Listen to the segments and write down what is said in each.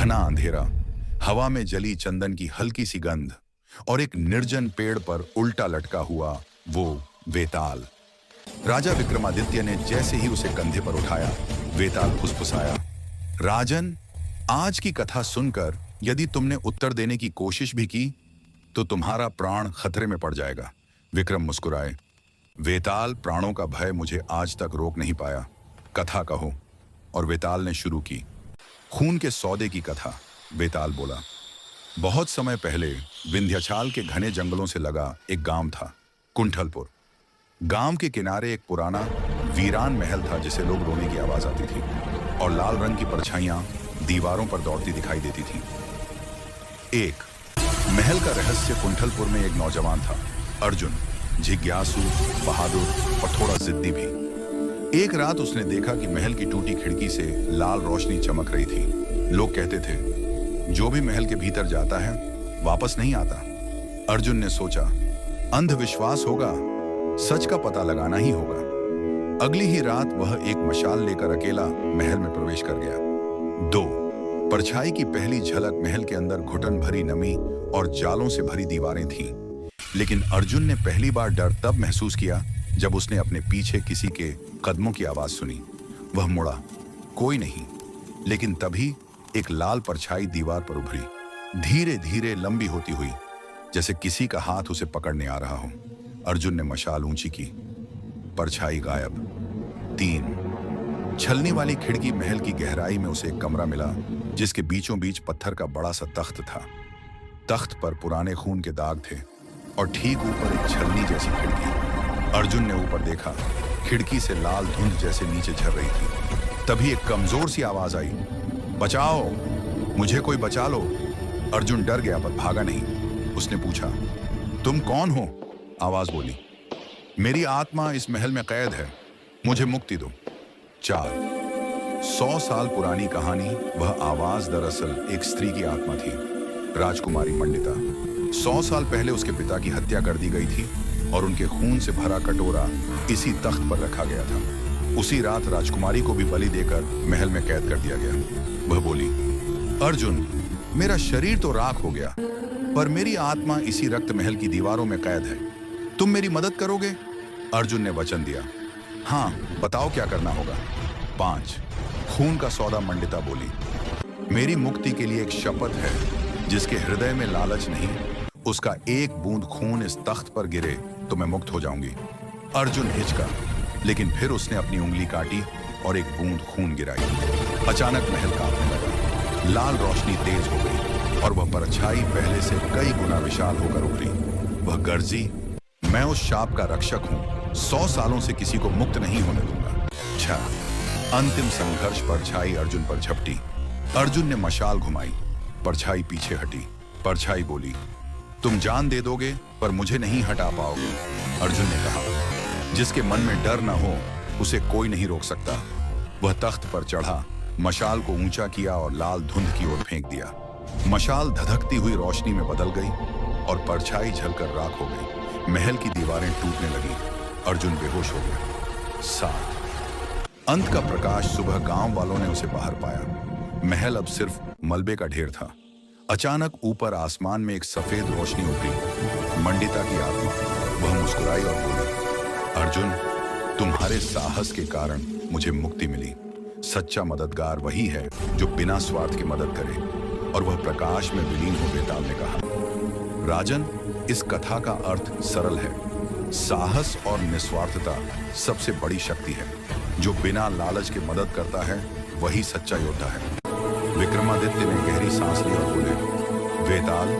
घना अंधेरा, हवा में जली चंदन की हल्की सी गंध और एक निर्जन पेड़ पर उल्टा लटका हुआ वो वेताल। राजा विक्रमादित्य ने जैसे ही उसे कंधे पर उठाया, वेताल फुसफुसाया, राजन, आज की कथा सुनकर यदि तुमने उत्तर देने की कोशिश भी की तो तुम्हारा प्राण खतरे में पड़ जाएगा। विक्रम मुस्कुराए, वेताल, प्राणों का भय मुझे आज तक रोक नहीं पाया, कथा कहो। और वेताल ने शुरू की। खून के सौदे की कथा। वेताल बोला, बहुत समय पहले विंध्याचल के घने जंगलों से लगा एक गांव था, कुंठलपुर। गांव के किनारे एक पुराना वीरान महल था जिसे लोग रोने की आवाज आती थी और लाल रंग की परछाइयां दीवारों पर दौड़ती दिखाई देती थी। एक महल का रहस्य। कुंठलपुर में एक नौजवान था, अर्जुन, जिज्ञासु, बहादुर और थोड़ा जिद्दी भी। एक रात उसने देखा कि महल की टूटी खिड़की से लाल रोशनी चमक रही थी। लोग कहते थे, जो भी महल के भीतर जाता है वापस नहीं आता। अर्जुन ने सोचा, अंधविश्वास होगा, सच का पता लगाना ही होगा। अगली ही रात वह एक मशाल लेकर अकेला महल में प्रवेश कर गया। 2 परछाई की पहली झलक। महल के अंदर घुटन भरी नमी और जालों से भरी दीवारें थीं। लेकिन अर्जुन ने पहली बार डर तब महसूस किया जब उसने अपने पीछे किसी के कदमों की आवाज सुनी। वह मुड़ा, कोई नहीं। लेकिन तभी एक लाल परछाई दीवार पर उभरी, धीरे धीरे लंबी होती हुई, जैसे किसी का हाथ उसे पकड़ने आ रहा हो। अर्जुन ने मशाल ऊंची की, परछाई गायब। 3 छलनी वाली खिड़की। महल की गहराई में उसे एक कमरा मिला जिसके बीचों बीच पत्थर का बड़ा सा तख्त था। तख्त पर पुराने खून के दाग थे और ठीक ऊपर एक छलनी जैसी खिड़की। अर्जुन ने ऊपर देखा, खिड़की से लाल धुंध जैसे नीचे झर रही थी। तभी एक कमजोर सी आवाज आई, बचाओ, मुझे कोई बचा लो। अर्जुन डर गया पर भागा नहीं। उसने पूछा, तुम कौन हो? आवाज बोली, मेरी आत्मा इस महल में कैद है, मुझे मुक्ति दो। 4 100 साल पुरानी कहानी। वह आवाज दरअसल एक स्त्री की आत्मा थी, राजकुमारी मंडिता। 100 साल पहले उसके पिता की हत्या कर दी गई थी और उनके खून से भरा कटोरा इसी तख्त पर रखा गया था। उसी रात राजकुमारी को भी बलि देकर महल में कैद कर दिया गया। वह बोली, अर्जुन, मेरा शरीर तो राख हो गया पर मेरी आत्मा इसी रक्त महल की दीवारों में कैद है। तुम मेरी मदद करोगे? अर्जुन ने वचन दिया। हाँ, बताओ क्या करना होगा। 5 खून का सौदा। मंडिता बोली, मेरी मुक्ति के लिए एक शपथ है, जिसके हृदय में लालच नहीं, उसका एक बूंद खून इस तख्त पर गिरे तो मैं मुक्त हो जाऊंगी। अर्जुन हिचका, लेकिन फिर उसने अपनी उंगली काटी और एक बूंद खून गिराई। अचानक महल कांपने लगा, लाल रोशनी तेज हो गई और वह परछाई पहले से कई गुना विशाल होकर उभरी। वह गर्जी, मैं उस शाप का रक्षक हूं, 100 सालों से किसी को मुक्त नहीं होने दूंगा। 6 अंतिम संघर्ष। परछाई अर्जुन पर झपटी। अर्जुन ने मशाल घुमाई, परछाई पीछे हटी। परछाई बोली, तुम जान दे दोगे पर मुझे नहीं हटा पाओगे। अर्जुन ने कहा, जिसके मन में डर न हो उसे कोई नहीं रोक सकता। वह तख्त पर चढ़ा, मशाल को ऊंचा किया और लाल धुंध की ओर फेंक दिया। मशाल धधकती हुई रोशनी में बदल गई और परछाई झलकर राख हो गई। महल की दीवारें टूटने लगी। अर्जुन बेहोश हो गया। 7 अंत का प्रकाश। सुबह गांव वालों ने उसे बाहर पाया। महल अब सिर्फ मलबे का ढेर था। अचानक ऊपर आसमान में एक सफेद रोशनी उभरी, मंडिता की आत्मा। वह मुस्कुराई और बोली, अर्जुन, तुम्हारे साहस के कारण मुझे मुक्ति मिली। सच्चा मददगार वही है जो बिना स्वार्थ के मदद करे। और वह प्रकाश में विलीन हो। वेताल ने कहा, राजन, इस कथा का अर्थ सरल है, साहस और निस्वार्थता सबसे बड़ी शक्ति है। जो बिना लालच के मदद करता है वही सच्चा योद्धा है। विक्रमादित्य ने गहरी सांस ली और बोले, वेताल,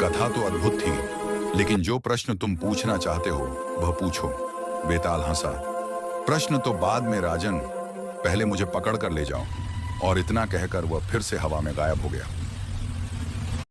कथा तो अद्भुत थी, लेकिन जो प्रश्न तुम पूछना चाहते हो वह पूछो। वेताल हंसा, प्रश्न तो बाद में राजन, पहले मुझे पकड़ कर ले जाओ। और इतना कहकर वह फिर से हवा में गायब हो गया।